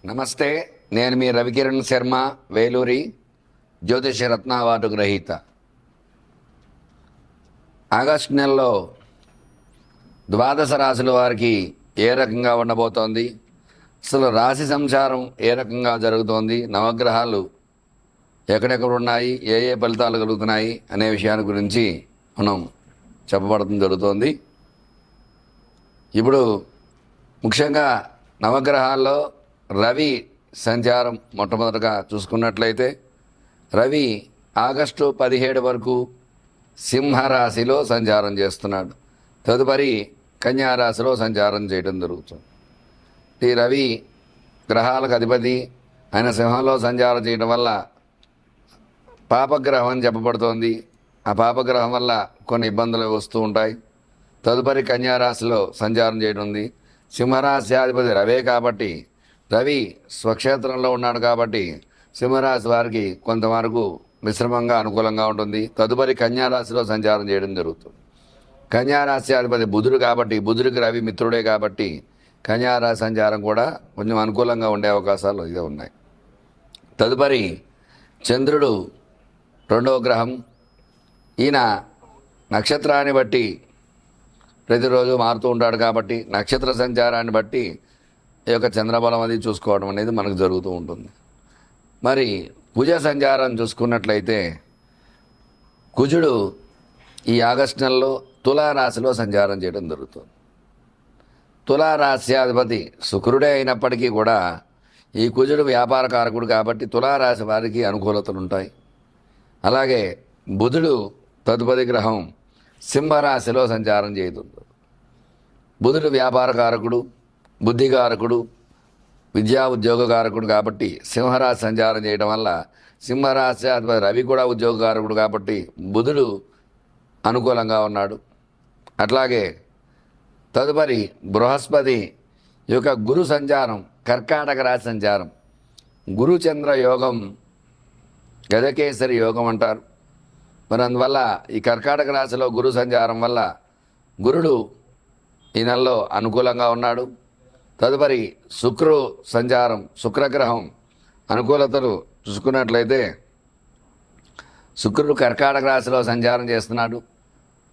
నమస్తే, నేను మీ రవికిరణ్ శర్మ, వేలూరి, జ్యోతిష రత్న అవార్డు గ్రహీత. ఆగస్టు నెలలో ద్వాదశ రాశుల వారికి ఏ రకంగా ఉండబోతోంది, అసలు రాశి సంచారం ఏ రకంగా జరుగుతోంది, నవగ్రహాలు ఎక్కడెక్కడ ఉన్నాయి, ఏ ఏ ఫలితాలు కలుగుతున్నాయి అనే విషయాన్ని గురించి మనం చెప్పబడటం జరుగుతోంది. ఇప్పుడు ముఖ్యంగా నవగ్రహాల్లో రవి సంచారం మొట్టమొదటిగా చూసుకున్నట్లయితే రవి ఆగస్టు 17 వరకు సింహరాశిలో సంచారం చేస్తున్నాడు. తదుపరి కన్యారాశిలో సంచారం చేయడం జరుగుతుంది. ఈ రవి గ్రహాలకు అధిపతి, ఆయన సింహంలో సంచారం చేయడం వల్ల పాపగ్రహం అని చెప్పబడుతోంది. ఆ పాపగ్రహం వల్ల కొన్ని ఇబ్బందులు వస్తూ ఉంటాయి. తదుపరి కన్యారాశిలో సంచారం చేయడం ఉంది. సింహరాశి అధిపతి రవే కాబట్టి, రవి స్వక్షేత్రంలో ఉన్నాడు కాబట్టి సింహరాశి వారికి కొంతవరకు మిశ్రమంగా అనుకూలంగా ఉంటుంది. తదుపరి కన్యారాశిలో సంచారం చేయడం జరుగుతుంది. కన్యారాశి అధిపతి బుధుడు కాబట్టి, బుధుడికి రవి మిత్రుడే కాబట్టి కన్యారాశి సంచారం కూడా కొంచెం అనుకూలంగా ఉండే అవకాశాలు ఇదే ఉన్నాయి. తదుపరి చంద్రుడు రెండవ గ్రహం. ఈయన నక్షత్రాన్ని బట్టి ప్రతిరోజు మారుతూ ఉంటాడు కాబట్టి నక్షత్ర సంచారాన్ని బట్టి ఈ యొక్క చంద్రబలం అది చూసుకోవడం అనేది మనకు జరుగుతూ ఉంటుంది. మరి కుజ సంచారం చూసుకున్నట్లయితే కుజుడు ఈ ఆగస్టు నెలలో తులారాశిలో సంచారం చేయడం జరుగుతుంది. తులారాశ్యాధిపతి శుక్రుడే అయినప్పటికీ కూడా ఈ కుజుడు వ్యాపార కారకుడు కాబట్టి తులారాశి వారికి అనుకూలతలు ఉంటాయి. అలాగే బుధుడు తదుపరి గ్రహం సింహరాశిలో సంచారం చేస్తుంది. బుధుడు వ్యాపార కారకుడు, బుద్ధికారకుడు, విద్యా ఉద్యోగకారకుడు కాబట్టి సింహరాశి సంచారం చేయడం వల్ల సింహరాశి అధిపతి రవి కూడా ఉద్యోగకారకుడు కాబట్టి బుధుడు అనుకూలంగా ఉన్నాడు. అట్లాగే తదుపరి బృహస్పతి యొక్క గురు సంచారం, కర్కాటక రాశి సంచారం, గురుచంద్ర యోగం, గజకేసరి యోగం అంటారు. మరి అందువల్ల ఈ కర్కాటక రాశిలో గురు సంచారం వల్ల గురుడు ఈ నెలలో అనుకూలంగా ఉన్నాడు. తదుపరి శుక్రు సంచారం, శుక్రగ్రహం అనుకూలతలు చూసుకున్నట్లయితే శుక్రుడు కర్కాటక రాశిలో సంచారం చేస్తున్నాడు.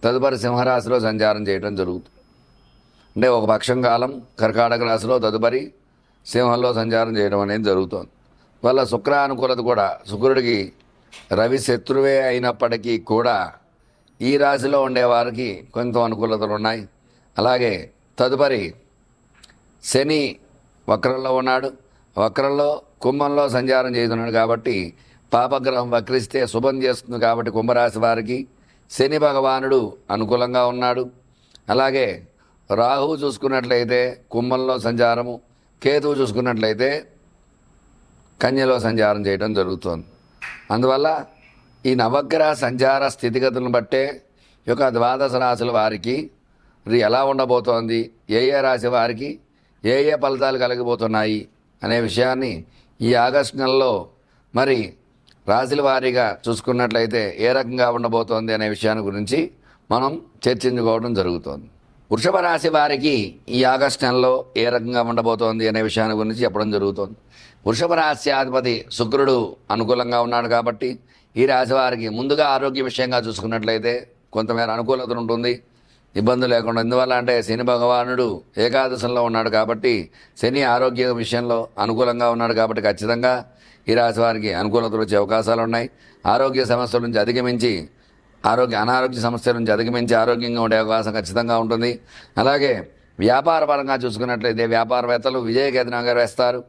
తదుపరి సింహరాశిలో సంచారం చేయడం జరుగుతుంది. అంటే ఒక పక్షం కాలం కర్కాటక రాశిలో, తదుపరి సింహంలో సంచారం చేయడం అనేది జరుగుతుంది. వల్ల శుక్ర అనుకూలత కూడా, శుక్రుడికి రవి శత్రువే అయినప్పటికీ కూడా ఈ రాశిలో ఉండేవారికి కొంత అనుకూలతలు ఉన్నాయి. అలాగే తదుపరి శని వక్రంలో ఉన్నాడు. వక్రంలో కుంభంలో సంచారం చేస్తున్నాడు కాబట్టి పాపగ్రహం వక్రిస్తే శుభం చేస్తుంది కాబట్టి కుంభరాశి వారికి శని భగవానుడు అనుకూలంగా ఉన్నాడు. అలాగే రాహువు చూసుకున్నట్లయితే కుంభంలో సంచారము, కేతువు చూసుకున్నట్లయితే కన్యలో సంచారం చేయడం జరుగుతుంది. అందువల్ల ఈ నవగ్రహ సంచార స్థితిగతులను బట్టే ఈ యొక్క ద్వాదశ రాశుల వారికి ఎలా ఉండబోతోంది, ఏ ఏ రాశి వారికి ఏ ఏ ఫలితాలు కలిగిపోతున్నాయి అనే విషయాన్ని ఈ ఆగస్టు నెలలో మరి రాశుల వారీగా చూసుకున్నట్లయితే ఏ రకంగా ఉండబోతోంది అనే విషయాన్ని గురించి మనం చర్చించుకోవడం జరుగుతోంది. వృషభ రాశి వారికి ఈ ఆగస్టు నెలలో ఏ రకంగా ఉండబోతోంది అనే విషయాన్ని గురించి చెప్పడం జరుగుతోంది. వృషభ రాశ్యాధిపతి శుక్రుడు అనుకూలంగా ఉన్నాడు కాబట్టి ఈ రాశి వారికి ముందుగా ఆరోగ్య విషయంగా చూసుకున్నట్లయితే కొంతమేర అనుకూలత ఉంటుంది, ఇబ్బంది లేకుండా. ఎందువల్ల అంటే శని భగవానుడు ఏకాదశంలో ఉన్నాడు కాబట్టి శని ఆరోగ్య విషయంలో అనుకూలంగా ఉన్నాడు కాబట్టి ఖచ్చితంగా ఈ రాశి వారికి అనుకూలతలు వచ్చే అవకాశాలు ఉన్నాయి. ఆరోగ్య సమస్యల నుంచి అధిగమించి అనారోగ్య సమస్యల నుంచి అధిగమించి ఆరోగ్యంగా ఉండే అవకాశం ఖచ్చితంగా ఉంటుంది. అలాగే వ్యాపార పరంగా చూసుకున్నట్లయితే వ్యాపారవేత్తలు విజయకేతనంగా వేస్తారు.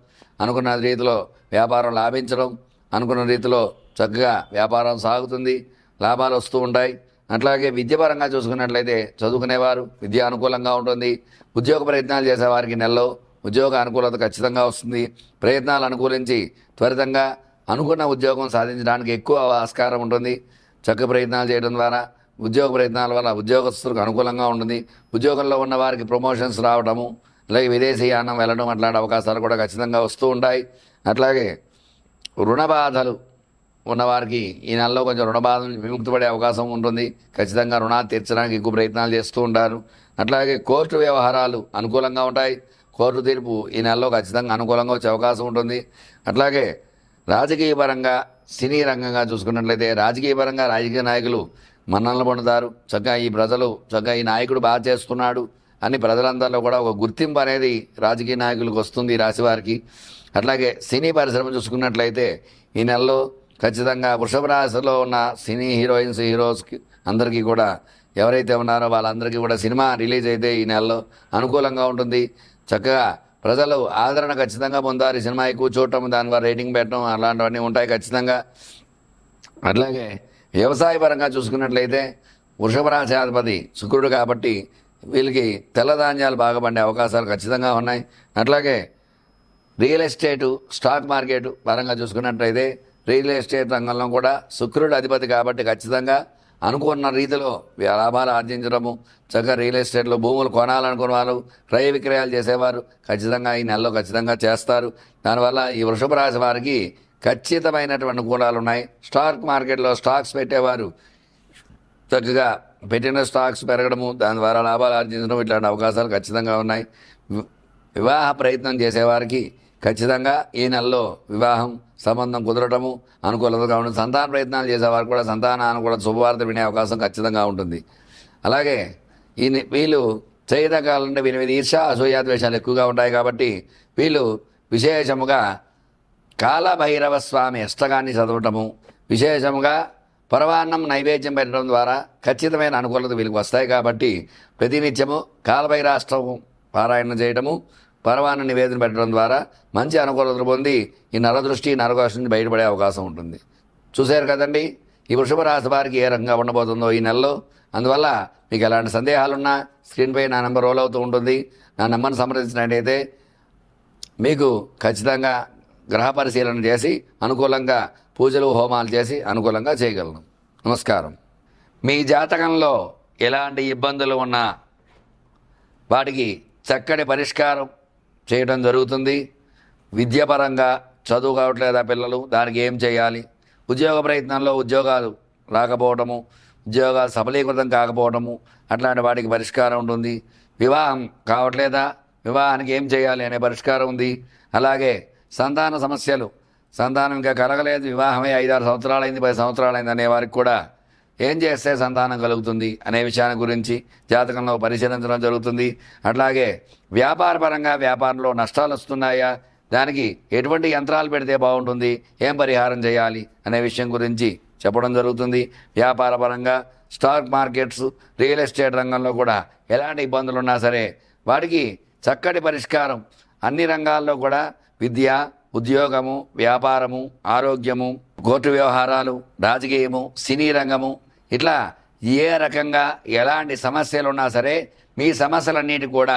అనుకున్న రీతిలో వ్యాపారం లాభించడం, అనుకున్న రీతిలో చక్కగా వ్యాపారం సాగుతుంది, లాభాలు వస్తూ ఉంటాయి. అట్లాగే విద్యాపరంగా చూసుకున్నట్లయితే చదువుకునేవారు విద్య అనుకూలంగా ఉంటుంది. ఉద్యోగ ప్రయత్నాలు చేసేవారికి నెలలో ఉద్యోగ అనుకూలత ఖచ్చితంగా వస్తుంది. ప్రయత్నాలు అనుకూలించి త్వరితంగా అనుకున్న ఉద్యోగం సాధించడానికి ఎక్కువ ఆస్కారం ఉంటుంది. చక్కగా ప్రయత్నాలు చేయడం ద్వారా ఉద్యోగ ప్రయత్నాల వల్ల ఉద్యోగస్తులకు అనుకూలంగా ఉంటుంది. ఉద్యోగంలో ఉన్న వారికి ప్రమోషన్స్ రావడము, అలాగే విదేశీయానం వెళ్ళడం అట్లాంటి అవకాశాలు కూడా ఖచ్చితంగా వస్తూ ఉంటాయి. అట్లాగే రుణ బాధలు ఉన్నవారికి ఈ నెలలో కొంచెం రుణ బాధ విముక్తి పడే అవకాశం ఉంటుంది. ఖచ్చితంగా రుణాలు తీర్చడానికి ఎక్కువ ప్రయత్నాలు చేస్తూ ఉంటారు. అట్లాగే కోర్టు వ్యవహారాలు అనుకూలంగా ఉంటాయి. కోర్టు తీర్పు ఈ నెలలో ఖచ్చితంగా అనుకూలంగా వచ్చే అవకాశం ఉంటుంది. అట్లాగే రాజకీయపరంగా సినీ రంగంగా చూసుకున్నట్లయితే రాజకీయ నాయకులు మన్ననలు పొందుతారు. చక్కగా ఈ ప్రజలు చక్కగా ఈ నాయకుడు బాగా చేస్తున్నాడు అని ప్రజలందరిలో కూడా ఒక గుర్తింపు అనేది రాజకీయ నాయకులకు వస్తుంది ఈ రాశి వారికి. అట్లాగే సినీ పరిశ్రమ చూసుకున్నట్లయితే ఈ నెలలో ఖచ్చితంగా వృషభ రాశిలో ఉన్న సినీ హీరోస్కి అందరికీ కూడా ఎవరైతే ఉన్నారో వాళ్ళందరికీ కూడా సినిమా రిలీజ్ అయితే ఈ నెలలో అనుకూలంగా ఉంటుంది. చక్కగా ప్రజలు ఆదరణ ఖచ్చితంగా పొందారు. ఈ సినిమా ఎక్కువ చూడటం, దాని ద్వారా రేటింగ్ పెట్టడం అలాంటివన్నీ ఉంటాయి ఖచ్చితంగా. అట్లాగే వ్యవసాయ పరంగా చూసుకున్నట్లయితే వృషభ రాశాధిపతి శుక్రుడు కాబట్టి వీళ్ళకి తెల్లధాన్యాలు బాగా పండే అవకాశాలు ఖచ్చితంగా ఉన్నాయి. అట్లాగే రియల్ ఎస్టేటు, స్టాక్ మార్కెట్ పరంగా చూసుకున్నట్లయితే రియల్ ఎస్టేట్ రంగంలో కూడా శుక్రుడు అధిపతి కాబట్టి ఖచ్చితంగా అనుకున్న రీతిలో లాభాలు ఆర్జించడము, చక్కగా రియల్ ఎస్టేట్లో భూములు కొనాలనుకున్న వాళ్ళు, క్రయ విక్రయాలు చేసేవారు ఖచ్చితంగా ఈ నెలలో ఖచ్చితంగా చేస్తారు. దానివల్ల ఈ వృషభ రాశి వారికి ఖచ్చితమైనటువంటి అనుకూలాలు ఉన్నాయి. స్టాక్ మార్కెట్లో స్టాక్స్ పెట్టేవారు చక్కగా పెట్టిన స్టాక్స్ పెరగడము, దాని ద్వారా లాభాలు ఆర్జించడం ఇట్లాంటి అవకాశాలు ఖచ్చితంగా ఉన్నాయి. వివాహ ప్రయత్నం చేసేవారికి ఖచ్చితంగా ఈ నెలలో వివాహం సంబంధం కుదరటము అనుకూలతగా ఉంటుంది. సంతాన ప్రయత్నాలు చేసేవారు కూడా సంతాన అనుకూలత శుభవార్త వినే అవకాశం ఖచ్చితంగా ఉంటుంది. అలాగే వీళ్ళు చేయదగాలంటే వీరి మీద ఈర్ష, అసూయాద్వేషాలు ఎక్కువగా ఉంటాయి కాబట్టి వీళ్ళు విశేషముగా కాలభైరవ స్వామి అష్టకాన్ని చదవటము, విశేషముగా పరవాన్నం నైవేద్యం పెట్టడం ద్వారా ఖచ్చితమైన అనుకూలత వీళ్ళకి వస్తాయి. కాబట్టి ప్రతినిత్యము కాలభైరాష్టము పారాయణం చేయడము, పరవాన్న నివేదన పెట్టడం ద్వారా మంచి అనుకూలతలు పొంది ఈ నరదృష్టి నరకోశం నుంచి బయటపడే అవకాశం ఉంటుంది. చూశారు కదండి ఈ వృషభ రాశి వారికి ఏ రకంగా ఉండబోతుందో ఈ నెలలో. అందువల్ల మీకు ఎలాంటి సందేహాలున్నా స్క్రీన్పై నా నెంబర్ రోల్ అవుతూ ఉంటుంది. నా నెంబర్ని సంప్రదించినట్టయితే మీకు ఖచ్చితంగా గ్రహ పరిశీలన చేసి అనుకూలంగా పూజలు హోమాలు చేసి అనుకూలంగా చేయగలను. నమస్కారం. మీ జాతకంలో ఎలాంటి ఇబ్బందులు ఉన్నా వాటికి చక్కటి పరిష్కారం చేయడం జరుగుతుంది. విద్యాపరంగా చదువు కావట్లేదా పిల్లలు, దానికి ఏం చేయాలి, ఉద్యోగ ప్రయత్నంలో ఉద్యోగాలు రాకపోవడము, ఉద్యోగాలు సఫలీకృతం కాకపోవడము అట్లాంటి వాటికి పరిష్కారం ఉంటుంది. వివాహం కావట్లేదా, వివాహానికి ఏం చేయాలి అనే పరిష్కారం ఉంది. అలాగే సంతాన సమస్యలు, సంతానం ఇంకా కలగలేదు, వివాహమే 5-6 సంవత్సరాలైంది 10 సంవత్సరాలైంది అనే వారికి కూడా ఏం చేస్తే సంతానం కలుగుతుంది అనే విషయాన్ని గురించి జాతకంలో పరిశీలించడం జరుగుతుంది. అట్లాగే వ్యాపారపరంగా వ్యాపారంలో నష్టాలు వస్తున్నాయా, దానికి ఎటువంటి యంత్రాలు పెడితే బాగుంటుంది, ఏం పరిహారం చేయాలి అనే విషయం గురించి చెప్పడం జరుగుతుంది. వ్యాపారపరంగా స్టాక్ మార్కెట్స్, రియల్ ఎస్టేట్ రంగంలో కూడా ఎలాంటి ఇబ్బందులు ఉన్నా సరే వాటికి చక్కటి పరిష్కారం అన్ని రంగాల్లో కూడా విద్య, ఉద్యోగము, వ్యాపారము, ఆరోగ్యము, కోర్టు వ్యవహారాలు, రాజకీయము, సినీ రంగము ఇట్లా ఏ రకంగా ఎలాంటి సమస్యలు ఉన్నా సరే మీ సమస్యలన్నిటి కూడా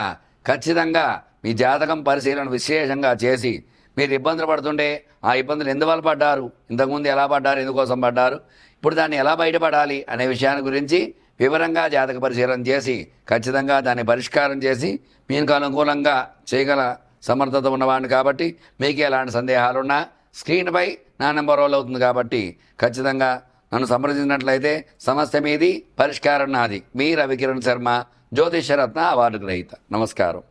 ఖచ్చితంగా మీ జాతకం పరిశీలన విశేషంగా చేసి మీరు ఇబ్బందులు పడుతుంటే ఆ ఇబ్బందులు ఎందువల్ల పడ్డారు, ఇంతకుముందు ఎలా పడ్డారు, ఎందుకోసం పడ్డారు, ఇప్పుడు దాన్ని ఎలా బయటపడాలి అనే విషయాన్ని గురించి వివరంగా జాతక పరిశీలన చేసి ఖచ్చితంగా దాన్ని పరిష్కారం చేసి మీకు అనుకూలంగా చేయగల సమర్థత ఉన్నవాడిని కాబట్టి మీకు ఎలాంటి సందేహాలున్నా స్క్రీన్పై నా నెంబర్ రోల్ అవుతుంది కాబట్టి ఖచ్చితంగా నన్ను సంప్రదించినట్లయితే సమస్య మీది, పరిష్కారం నాది. మీ రవికిరణ్ శర్మ, జ్యోతిష్యరత్న అవార్డు గ్రహీత. నమస్కారం.